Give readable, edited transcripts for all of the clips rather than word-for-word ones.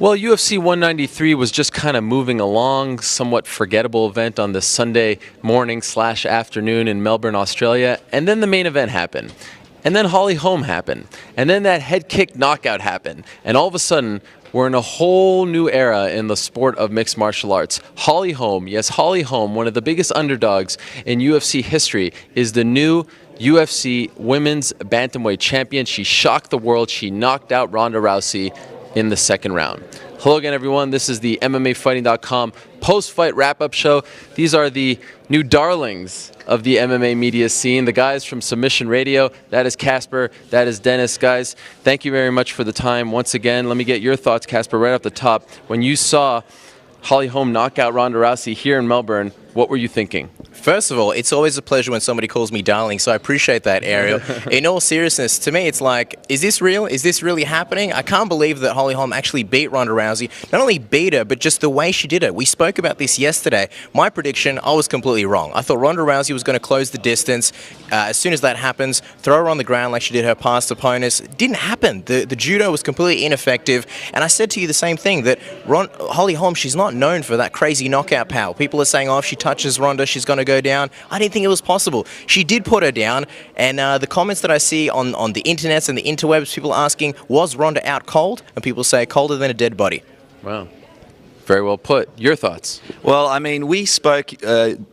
Well, UFC 193 was just kind of moving along, somewhat forgettable event on this Sunday morning/afternoon in Melbourne, Australia, and then the main event happened. And then Holly Holm happened. And then that head kick knockout happened. And all of a sudden, we're in a whole new era in the sport of mixed martial arts. Holly Holm, yes, Holly Holm, one of the biggest underdogs in UFC history, is the new UFC Women's Bantamweight Champion. She shocked the world. She knocked out Ronda Rousey in the second round. Hello again, everyone. This is the MMAfighting.com post-fight wrap-up show. These are the new darlings of the MMA media scene, the guys from Submission Radio. That is Kacper, that is Dennis. Guys, thank you very much for the time. Once again, let me get your thoughts, Kacper, right off the top. When you saw Holly Holm knock out Ronda Rousey here in Melbourne, what were you thinking? First of all, it's always a pleasure when somebody calls me darling, so I appreciate that, Ariel. In all seriousness, to me, it's like, is this real? Is this really happening? I can't believe that Holly Holm actually beat Ronda Rousey. Not only beat her, but just the way she did it. We spoke about this yesterday. My prediction, I was completely wrong. I thought Ronda Rousey was going to close the distance. As soon as that happens, throw her on the ground like she did her past opponents. It didn't happen. The judo was completely ineffective. And I said to you the same thing, that Holly Holm, she's not known for that crazy knockout power. People are saying, oh, if she touches Ronda, she's going to go down. I didn't think it was possible. She did put her down, and the comments that I see on the internets and the interwebs, people asking, was Ronda out cold? And people say, colder than a dead body. Wow. Very well put. Your thoughts? Well, I mean, we spoke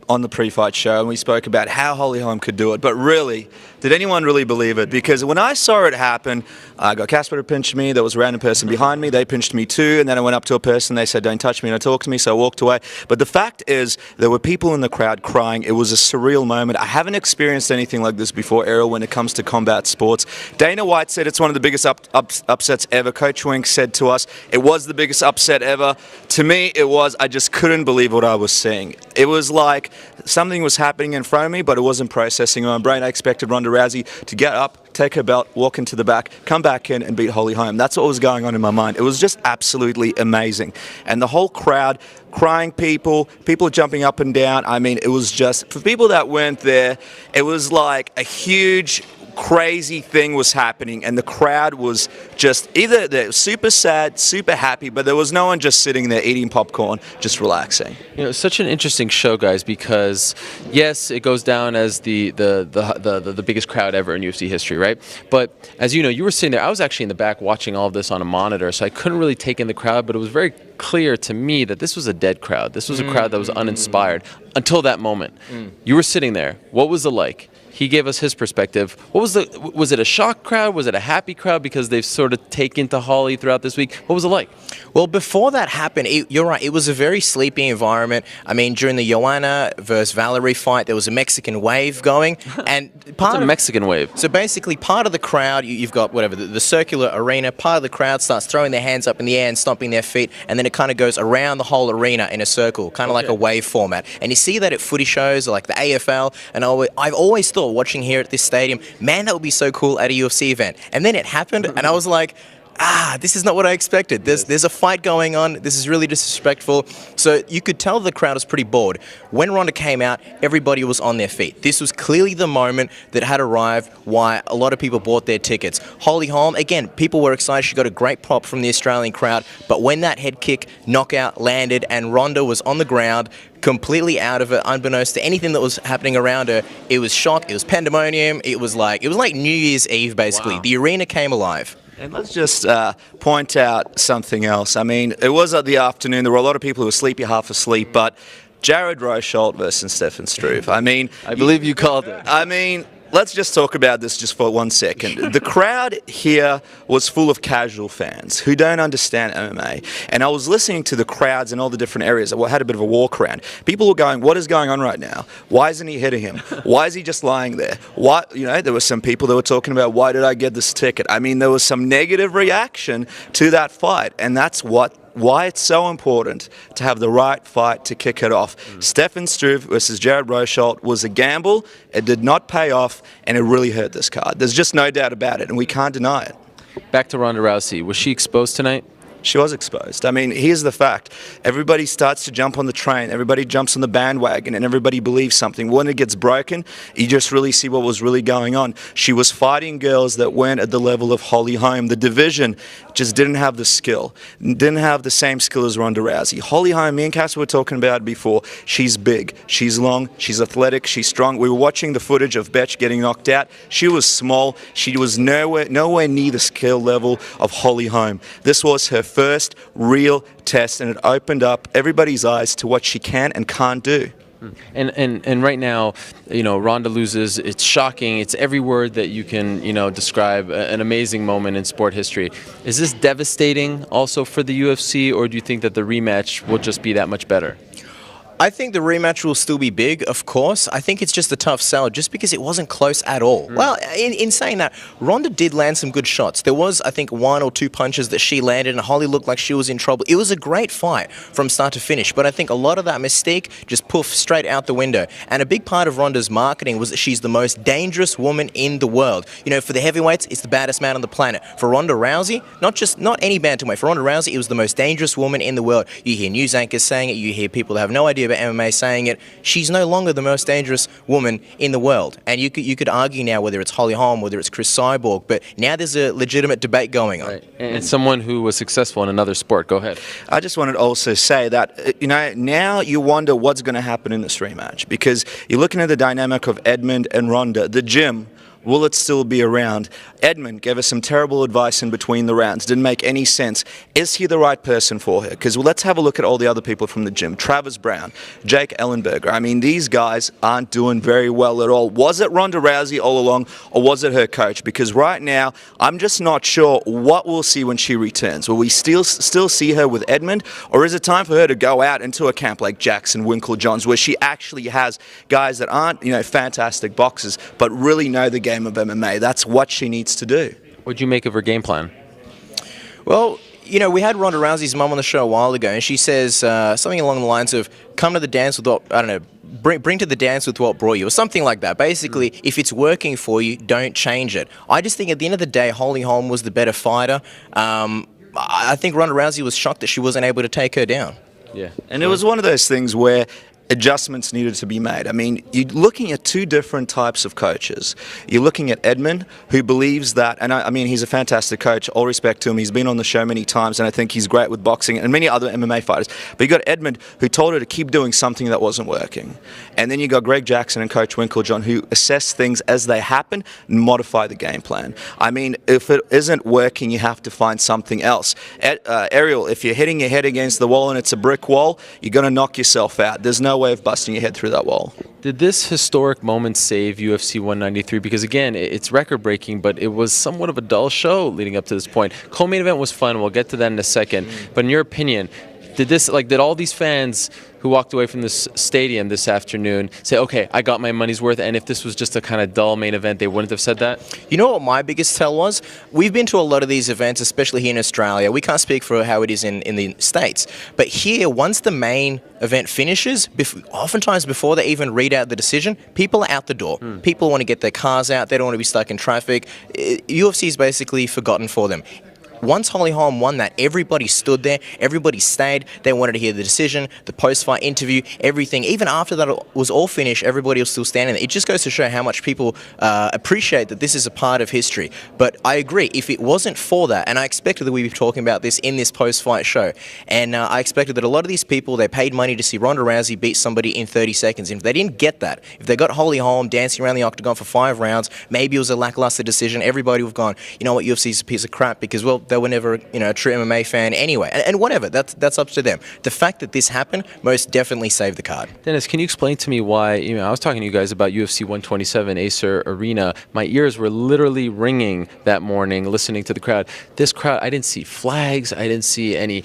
on the pre-fight show, and we spoke about how Holly Holm could do it, but really, did anyone really believe it? Because when I saw it happen, I got Kacper to pinch me, there was a random person behind me, they pinched me too, and then I went up to a person, they said, don't touch me, don't talk to me, so I walked away. But the fact is, there were people in the crowd crying. It was a surreal moment. I haven't experienced anything like this before, Ariel, when it comes to combat sports. Dana White said it's one of the biggest upsets ever. Coach Wink said to us, it was the biggest upset ever. To me, it was, I just couldn't believe what I was seeing. It was like something was happening in front of me, but it wasn't processing in my brain. I expected Ronda Rousey to get up, take her belt, walk into the back, come back in and beat Holly Holm. That's what was going on in my mind. It was just absolutely amazing. And the whole crowd, crying people jumping up and down. I mean, it was just, for people that weren't there, it was like a huge crazy thing was happening, and the crowd was just either they're super sad, super happy, but there was no one just sitting there eating popcorn, just relaxing. You know, it's such an interesting show, guys, because yes, it goes down as the biggest crowd ever in UFC history, right? But as you know, you were sitting there. I was actually in the back watching all of this on a monitor, so I couldn't really take in the crowd, but it was very clear to me that this was a dead crowd. This was a crowd that was uninspired until that moment. You were sitting there. What was it like? He gave us his perspective. Was it a shocked crowd? Was it a happy crowd because they've sort of taken to Holly throughout this week? What was it like? Well, before that happened, you're right, it was a very sleepy environment. I mean, during the Joanna versus Valerie fight, there was a Mexican wave going. And What's a Mexican wave? So basically, part of the crowd, you've got whatever, the circular arena, part of the crowd starts throwing their hands up in the air and stomping their feet, and then it kind of goes around the whole arena in a circle, kind of like a wave format. And you see that at footy shows like the AFL, and I've always thought, watching here at this stadium, man, that would be so cool at a UFC event. And then it happened, and I was like, this is not what I expected. There's a fight going on. This is really disrespectful. So you could tell the crowd was pretty bored. When Ronda came out, everybody was on their feet. This was clearly the moment that had arrived, why a lot of people bought their tickets. Holly Holm, again, people were excited. She got a great pop from the Australian crowd. But when that head kick knockout landed and Ronda was on the ground, completely out of it, unbeknownst to anything that was happening around her, it was shock, it was pandemonium, it was like New Year's Eve, basically. Wow. The arena came alive. And let's just point out something else. I mean, it was at the afternoon. There were a lot of people who were sleepy, half asleep, but Jared Rosholt versus Stefan Struve. I mean, I believe you called it. I mean, let's just talk about this just for 1 second. The crowd here was full of casual fans who don't understand MMA. And I was listening to the crowds in all the different areas. I had a bit of a walk around. People were going, what is going on right now? Why isn't he hitting him? Why is he just lying there? Why, you know, there were some people that were talking about, why did I get this ticket? I mean, there was some negative reaction to that fight. And that's why it's so important to have the right fight to kick it off. Stefan Struve versus Jared Rosholt was a gamble. It did not pay off, and it really hurt this card. There's just no doubt about it, and we can't deny it. Back to Ronda Rousey. Was she exposed tonight? She was exposed. I mean, here's the fact. Everybody starts to jump on the train. Everybody jumps on the bandwagon and everybody believes something. When it gets broken, you just really see what was really going on. She was fighting girls that weren't at the level of Holly Holm. The division just didn't have the skill, didn't have the same skill as Ronda Rousey. Holly Holm, me and Casper were talking about it before. She's big, she's long, she's athletic, she's strong. We were watching the footage of Betch getting knocked out. She was small. She was nowhere near the skill level of Holly Holm. This was her first real test, and it opened up everybody's eyes to what she can and can't do. And right now, Ronda loses. It's shocking. It's every word that you can, describe an amazing moment in sport history. Is this devastating also for the UFC, or do you think that the rematch will just be that much better? I think the rematch will still be big, of course. I think it's just a tough sell just because it wasn't close at all. Well, in saying that, Ronda did land some good shots. There was, I think, 1 or 2 punches that she landed and Holly looked like she was in trouble. It was a great fight from start to finish, but I think a lot of that mystique just poofed straight out the window. And a big part of Ronda's marketing was that she's the most dangerous woman in the world. For the heavyweights, it's the baddest man on the planet. For Ronda Rousey, not any bantamweight. For Ronda Rousey, it was the most dangerous woman in the world. You hear news anchors saying it, you hear people that have no idea MMA saying it. She's no longer the most dangerous woman in the world. And you could argue now whether it's Holly Holm, whether it's Chris Cyborg, but now there's a legitimate debate going on. Right. And someone who was successful in another sport. Go ahead. I just wanted to also say that, now you wonder what's going to happen in this rematch, because you're looking at the dynamic of Edmund and Ronda. The gym, will it still be around? Edmund gave us some terrible advice in between the rounds. Didn't make any sense. Is he the right person for her? Because let's have a look at all the other people from the gym. Travis Brown, Jake Ellenberger. I mean, these guys aren't doing very well at all. Was it Ronda Rousey all along, or was it her coach? Because right now, I'm just not sure what we'll see when she returns. Will we still see her with Edmund, or is it time for her to go out into a camp like Jackson Winkle-Johns, where she actually has guys that aren't, fantastic boxers, but really know the game of MMA? That's what she needs to do. What'd you make of her game plan? Well, we had Ronda Rousey's mum on the show a while ago, and she says something along the lines of, come to the dance with what, I don't know, bring to the dance with what brought you, or something like that. Basically, if it's working for you, don't change it. I just think at the end of the day, Holly Holm was the better fighter. I think Ronda Rousey was shocked that she wasn't able to take her down. Yeah, and it was one of those things where adjustments needed to be made. I mean, you're looking at 2 different types of coaches. You're looking at Edmund, who believes that, and I mean, he's a fantastic coach, all respect to him. He's been on the show many times, and I think he's great with boxing and many other MMA fighters. But you got Edmund, who told her to keep doing something that wasn't working. And then you got Greg Jackson and Coach Winklejohn, who assess things as they happen and modify the game plan. I mean, if it isn't working, you have to find something else. Ariel, if you're hitting your head against the wall and it's a brick wall, you're going to knock yourself out. There's no way of busting your head through that wall. Did this historic moment save UFC 193? Because again, it's record-breaking, but it was somewhat of a dull show leading up to this point. Co-main event was fun. We'll get to that in a second. But in your opinion, did all these fans who walked away from this stadium this afternoon say, okay, I got my money's worth, and if this was just a kind of dull main event, they wouldn't have said that? You know what my biggest tell was? We've been to a lot of these events, especially here in Australia. We can't speak for how it is in the States. But here, once the main event finishes, oftentimes before they even read out the decision, people are out the door. People want to get their cars out. They don't want to be stuck in traffic. UFC is basically forgotten for them. Once Holly Holm won that, everybody stood there, everybody stayed, they wanted to hear the decision, the post-fight interview, everything. Even after that was all finished, everybody was still standing there. It just goes to show how much people appreciate that this is a part of history. But I agree, if it wasn't for that, and I expected that we'd be talking about this in this post-fight show, and I expected that a lot of these people, they paid money to see Ronda Rousey beat somebody in 30 seconds. And if they didn't get that, if they got Holly Holm dancing around the octagon for 5 rounds, maybe it was a lackluster decision, everybody would have gone, you know what, UFC's a piece of crap, because, well, they were never, a true MMA fan anyway. And whatever, that's up to them. The fact that this happened most definitely saved the card. Dennis, can you explain to me why, I was talking to you guys about UFC 127 Acer Arena. My ears were literally ringing that morning listening to the crowd. This crowd, I didn't see flags. I didn't see any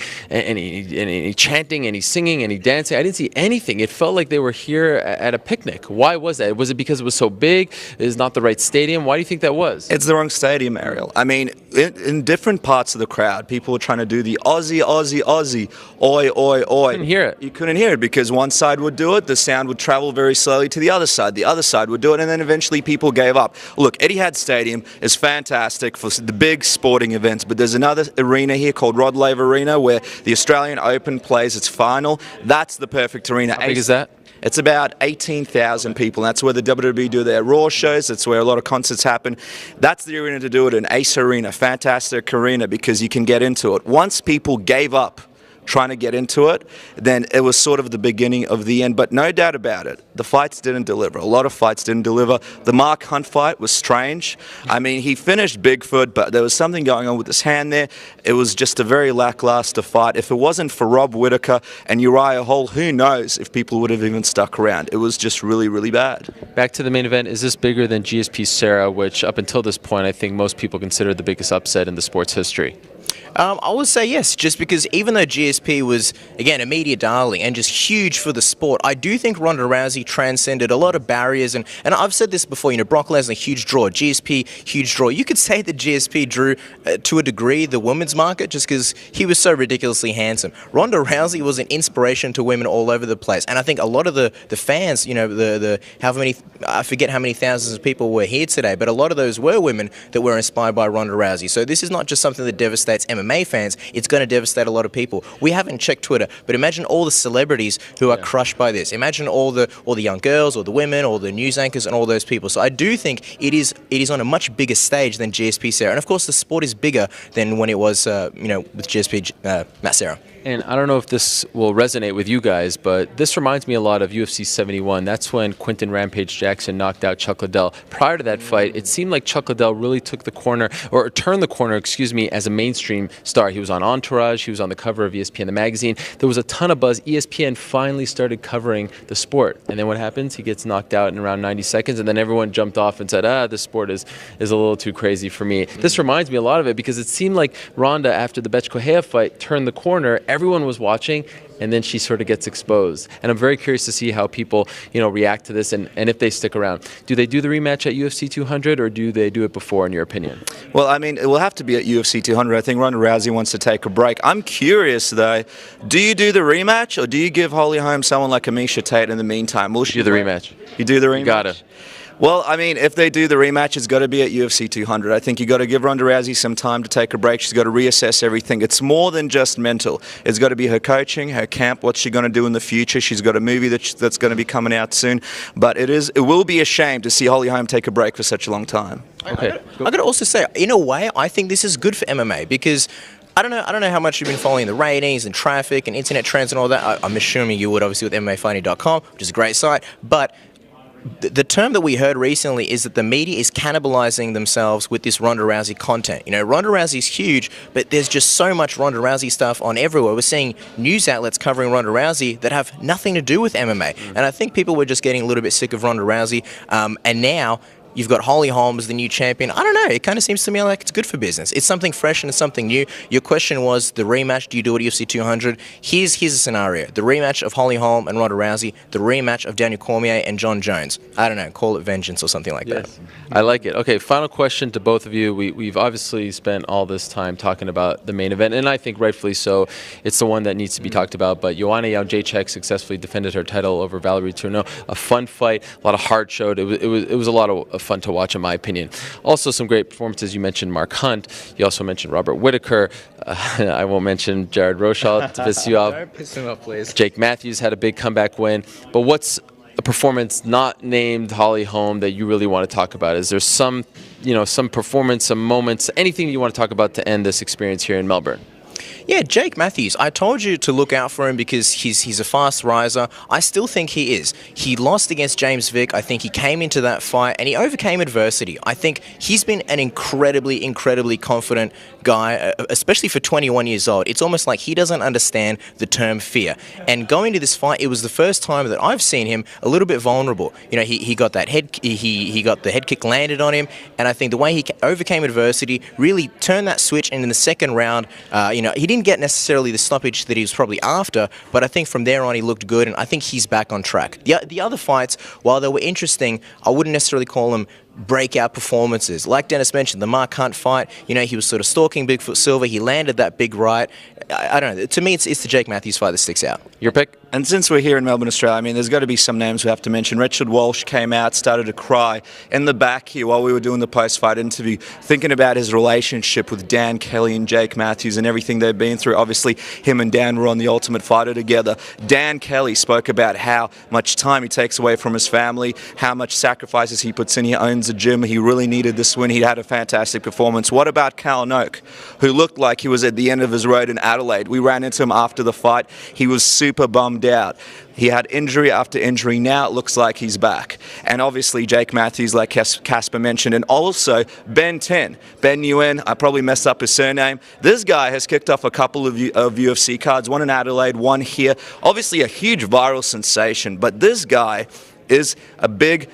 chanting, any singing, any dancing. I didn't see anything. It felt like they were here at a picnic. Why was that? Was it because it was so big? Is not the right stadium? Why do you think that was? It's the wrong stadium, Ariel. I mean, in different parts parts of the crowd. People were trying to do the Aussie, Aussie, Aussie, oi, oi, oi. Couldn't hear it. You couldn't hear it because one side would do it, the sound would travel very slowly to the other side would do it, and then eventually people gave up. Look, Etihad Stadium is fantastic for the big sporting events, but there's another arena here called Rod Laver Arena where the Australian Open plays its final. That's the perfect arena. How big is that? It's about 18,000 people. That's where the WWE do their Raw shows. That's where a lot of concerts happen. That's the arena to do it in. Ace Arena, fantastic arena because you can get into it. Once people gave up trying to get into it, then it was sort of the beginning of the end. But no doubt about it, the fights didn't deliver. A lot of fights didn't deliver. The Mark Hunt fight was strange. I mean, he finished Bigfoot, but there was something going on with his hand there. It was just a very lackluster fight. If it wasn't for Rob Whittaker and Uriah Hall, who knows if people would have even stuck around. It was just really, really bad. Back to the main event, is this bigger than GSP Sarah, which up until this point I think most people consider the biggest upset in the sport's history? I would say yes, just because even though GSP was, again, a media darling and just huge for the sport, I do think Ronda Rousey transcended a lot of barriers. And I've said this before, Brock Lesnar, huge draw, GSP, huge draw. You could say that GSP drew, to a degree, the women's market just because he was so ridiculously handsome. Ronda Rousey was an inspiration to women all over the place. And I think a lot of the fans, the however many, I forget how many thousands of people were here today, but a lot of those were women that were inspired by Ronda Rousey. So this is not just something that devastates MMA fans, it's going to devastate a lot of people. We haven't checked Twitter, but imagine all the celebrities who are crushed by this. Imagine all the young girls, or the women, or the news anchors, and all those people. So I do think it is on a much bigger stage than GSP Sarah. And of course, the sport is bigger than when it was, with GSP Matt Serra. And I don't know if this will resonate with you guys, but this reminds me a lot of UFC 71. That's when Quinton Rampage Jackson knocked out Chuck Liddell. Prior to that fight, it seemed like Chuck Liddell really took the corner, or turned the corner, as a mainstream star. He was on Entourage. He was on the cover of ESPN, the magazine. There was a ton of buzz. ESPN finally started covering the sport. And then what happens? He gets knocked out in around 90 seconds, and then everyone jumped off and said, this sport is a little too crazy for me. This reminds me a lot of it because it seemed like Ronda, after the Bethe Correia fight, turned the corner. Everyone was watching, and then she sort of gets exposed. And I'm very curious to see how people, react to this and if they stick around. Do they do the rematch at UFC 200, or do they do it before, in your opinion? Well, I mean, it will have to be at UFC 200. I think Ronda Rousey wants to take a break. I'm curious, though, do you do the rematch, or do you give Holly Holm someone like Amisha Tate in the meantime? Will she do the rematch? You do the rematch? You gotta. Well, I mean, if they do the rematch, it's got to be at UFC 200. I think you got to give Ronda Rousey some time to take a break. She's got to reassess everything. It's more than just mental. It's got to be her coaching, her camp, what's she going to do in the future. She's got a movie that's going to be coming out soon. But it will be a shame to see Holly Holm take a break for such a long time. Okay. I got to also say, in a way, I think this is good for MMA because I don't know how much you've been following the ratings and traffic and internet trends and all that. I'm assuming you would, obviously, with MMAfighting.com, which is a great site. But the term that we heard recently is that the media is cannibalizing themselves with this Ronda Rousey content. Ronda Rousey's huge, but there's just so much Ronda Rousey stuff on everywhere. We're seeing news outlets covering Ronda Rousey that have nothing to do with MMA. And I think people were just getting a little bit sick of Ronda Rousey. And now you've got Holly Holm as the new champion. I don't know. It kind of seems to me like it's good for business. It's something fresh and it's something new. Your question was the rematch. Do you do it at UFC 200? Here's a scenario. The rematch of Holly Holm and Ronda Rousey. The rematch of Daniel Cormier and John Jones. I don't know. Call it vengeance or something like that. I like it. Okay, final question to both of you. We've obviously spent all this time talking about the main event, and I think rightfully so. It's the one that needs to be talked about. But Joanna Jędrzejczyk successfully defended her title over Valerie Turno. A fun fight. A lot of heart showed. It was a lot of fun to watch, in my opinion. Also, some great performances. You mentioned Mark Hunt. You also mentioned Robert Whittaker. I won't mention Jared Rosholt to piss you off. Don't piss him off, please. Jake Matthews had a big comeback win. But what's a performance not named Holly Holm that you really want to talk about? Is there some performance, some moments, anything you want to talk about to end this experience here in Melbourne? Yeah, Jake Matthews. I told you to look out for him because he's a fast riser. I still think he is. He lost against James Vick. I think he came into that fight and he overcame adversity. I think he's been an incredibly, incredibly confident guy, especially for 21 years old. It's almost like he doesn't understand the term fear. And going to this fight, it was the first time that I've seen him a little bit vulnerable. He got that he got the head kick landed on him, and I think the way he overcame adversity really turned that switch. And in the second round, he didn't didn't get necessarily the stoppage that he was probably after, but I think from there on he looked good, and I think he's back on track. The other fights, while they were interesting, I wouldn't necessarily call them breakout performances. Like Dennis mentioned, the Mark Hunt fight, he was sort of stalking Bigfoot Silver. He landed that big right. I don't know. To me, it's the Jake Matthews fight that sticks out. Your pick? And since we're here in Melbourne, Australia, I mean, there's got to be some names we have to mention. Richard Walsh came out, started to cry in the back here while we were doing the post-fight interview, thinking about his relationship with Dan Kelly and Jake Matthews and everything they've been through. Obviously, him and Dan were on The Ultimate Fighter together. Dan Kelly spoke about how much time he takes away from his family, how much sacrifices he puts in. He owns a gym. He really needed this win. He had a fantastic performance. What about Cal Noak, who looked like he was at the end of his road in Adelaide? We ran into him after the fight. He was super bummed out. He had injury after injury. Now it looks like he's back. And obviously Jake Matthews, like Kacper mentioned, and also Ben Nguyen, I probably messed up his surname. This guy has kicked off a couple of UFC cards, one in Adelaide, one here. Obviously a huge viral sensation, but this guy is a big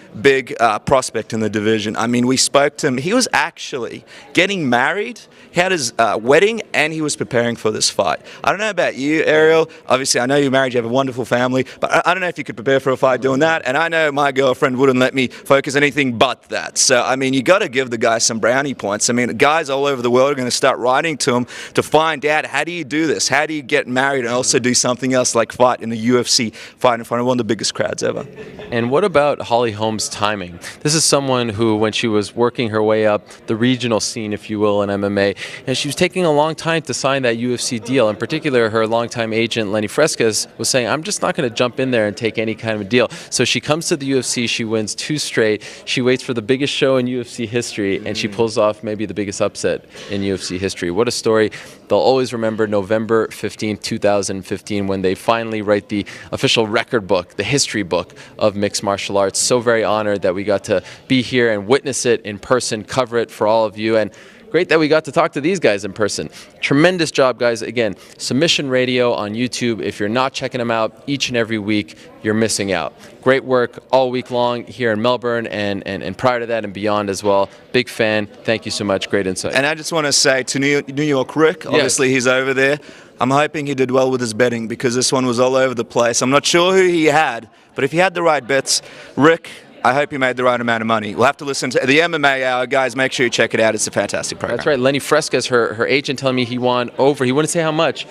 prospect in the division. I mean, we spoke to him. He was actually getting married. He had his wedding, and he was preparing for this fight. I don't know about you, Ariel. Obviously, I know you're married. You have a wonderful family. But I don't know if you could prepare for a fight doing that. And I know my girlfriend wouldn't let me focus anything but that. So, I mean, you got to give the guy some brownie points. I mean, guys all over the world are going to start writing to him to find out, how do you do this? How do you get married and also do something else like fight in the UFC, fight in front of one of the biggest crowds ever? And what about Holly Holm's timing? This is someone who, when she was working her way up the regional scene, if you will, in MMA, and she was taking a long time to sign that UFC deal. In particular, her longtime agent, Lenny Fresquez, was saying, I'm just not going to jump in there and take any kind of a deal. So she comes to the UFC, she wins 2 straight, she waits for the biggest show in UFC history, and she pulls off maybe the biggest upset in UFC history. What a story. They'll always remember November 15, 2015, when they finally write the official record book, the history book of mixed martial arts. So very honored that we got to be here and witness it in person, cover it for all of you, and great that we got to talk to these guys in person. Tremendous job, guys. Again, Submission Radio on YouTube. If you're not checking them out each and every week, you're missing out. Great work all week long here in Melbourne and prior to that and beyond as well. Big fan. Thank you so much. Great insight. And I just want to say to New York Rick, obviously he's over there. I'm hoping he did well with his betting because this one was all over the place. I'm not sure who he had, but if he had the right bets, Rick, I hope he made the right amount of money. We'll have to listen to the MMA Hour. Guys, make sure you check it out. It's a fantastic program. That's right. Lenny Fresquez, her agent, telling me he won over, he wouldn't say how much,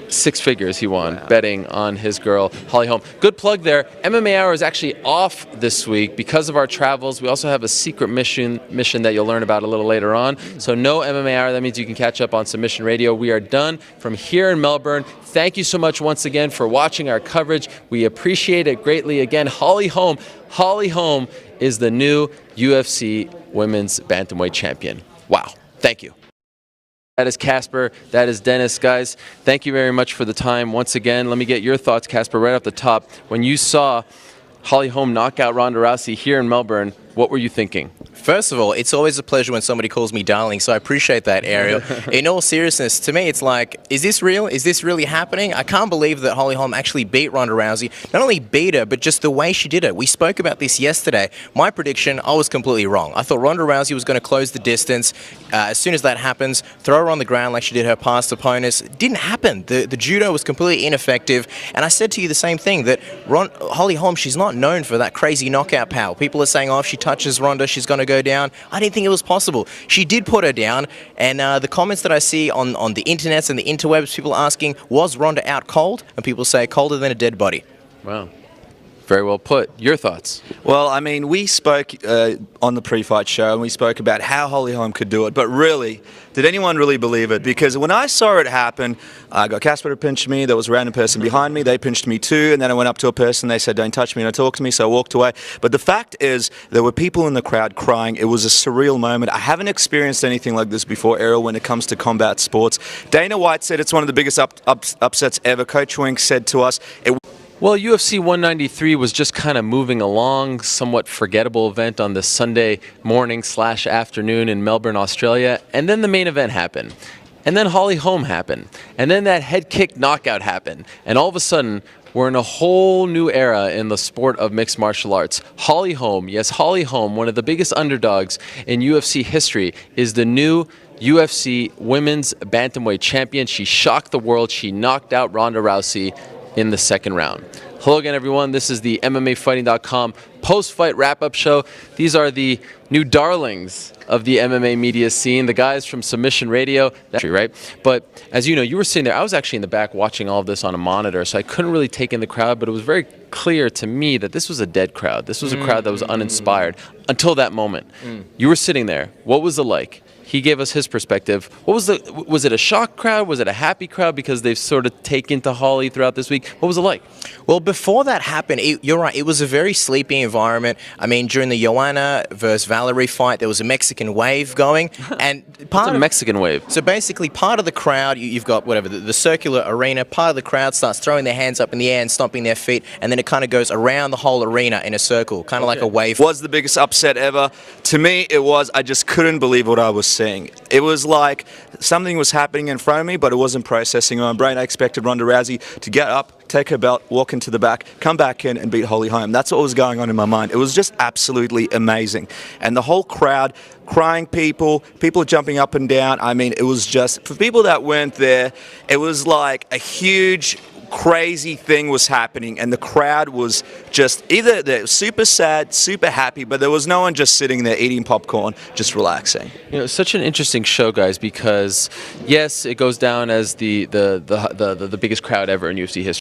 6 figures he won betting on his girl, Holly Holm. Good plug there. MMA Hour is actually off this week because of our travels. We also have a secret mission that you'll learn about a little later on. So no MMA Hour. That means you can catch up on Submission Radio. We are done from here in Melbourne. Thank you so much once again for watching our coverage. We appreciate it greatly. Again, Holly Holm. Holly Holm is the new UFC Women's Bantamweight Champion. Wow. Thank you. That is Kacper. That is Dennis. Guys, thank you very much for the time. Once again, let me get your thoughts, Kacper, right off the top. When you saw Holly Holm knock out Ronda Rousey here in Melbourne, what were you thinking? First of all, it's always a pleasure when somebody calls me darling, so I appreciate that, Ariel. In all seriousness, to me, it's like, is this real? Is this really happening? I can't believe that Holly Holm actually beat Ronda Rousey. Not only beat her, but just the way she did it. We spoke about this yesterday. My prediction, I was completely wrong. I thought Ronda Rousey was going to close the distance. As soon as that happens, throw her on the ground like she did her past opponents. It didn't happen. The judo was completely ineffective. And I said to you the same thing, that Holly Holm, she's not known for that crazy knockout power. People are saying, oh, if she touches Ronda, she's going to go down. I didn't think it was possible. She did put her down, and the comments that I see on the internets and the interwebs, people asking, was Ronda out cold? And people say, colder than a dead body. Wow. Very well put. Your thoughts? Well, I mean, we spoke on the pre-fight show, and we spoke about how Holly Holm could do it, but really, did anyone really believe it? Because when I saw it happen, I got Kacper to pinch me, there was a random person behind me, they pinched me too, and then I went up to a person, they said, don't touch me, don't talk to me, so I walked away. But the fact is, there were people in the crowd crying. It was a surreal moment. I haven't experienced anything like this before, Ariel, when it comes to combat sports. Dana White said it's one of the biggest upsets ever. Coach Wink said to us, well, UFC 193 was just kind of moving along, somewhat forgettable event on this Sunday morning / afternoon in Melbourne, Australia, and then the main event happened. And then Holly Holm happened. And then that head kick knockout happened. And all of a sudden, we're in a whole new era in the sport of mixed martial arts. Holly Holm, yes, Holly Holm, one of the biggest underdogs in UFC history, is the new UFC Women's Bantamweight Champion. She shocked the world. She knocked out Ronda Rousey in the second round. Hello again, everyone. This is the MMAfighting.com post-fight wrap-up show. These are the new darlings of the MMA media scene, the guys from Submission Radio, right? But as you know, you were sitting there. I was actually in the back watching all of this on a monitor, so I couldn't really take in the crowd, but it was very clear to me that this was a dead crowd. This was a crowd that was uninspired until that moment. You were sitting there. What was it like? He gave us his perspective. Was it a shocked crowd? Was it a happy crowd because they've sort of taken to Holly throughout this week? What was it like? Well, before that happened, you're right, it was a very sleepy environment. I mean, during the Joanna versus Valerie fight, there was a Mexican wave going. And What's a Mexican wave? So basically, part of the crowd, you've got whatever, the circular arena, part of the crowd starts throwing their hands up in the air and stomping their feet, and then it kind of goes around the whole arena in a circle, kind of like a wave. Was the biggest upset ever. To me, it was, I just couldn't believe what I was seeing. It was like something was happening in front of me, but it wasn't processing in my brain. I expected Ronda Rousey to get up, take her belt, walk into the back, come back in and beat Holly Holm. That's what was going on in my mind. It was just absolutely amazing. And the whole crowd, crying people jumping up and down. I mean, it was just, for people that weren't there, it was like a huge, crazy thing was happening, and the crowd was just either they're super sad, super happy, but there was no one just sitting there eating popcorn, just relaxing. You know, it's such an interesting show, guys, because yes, it goes down as the biggest crowd ever in UFC history.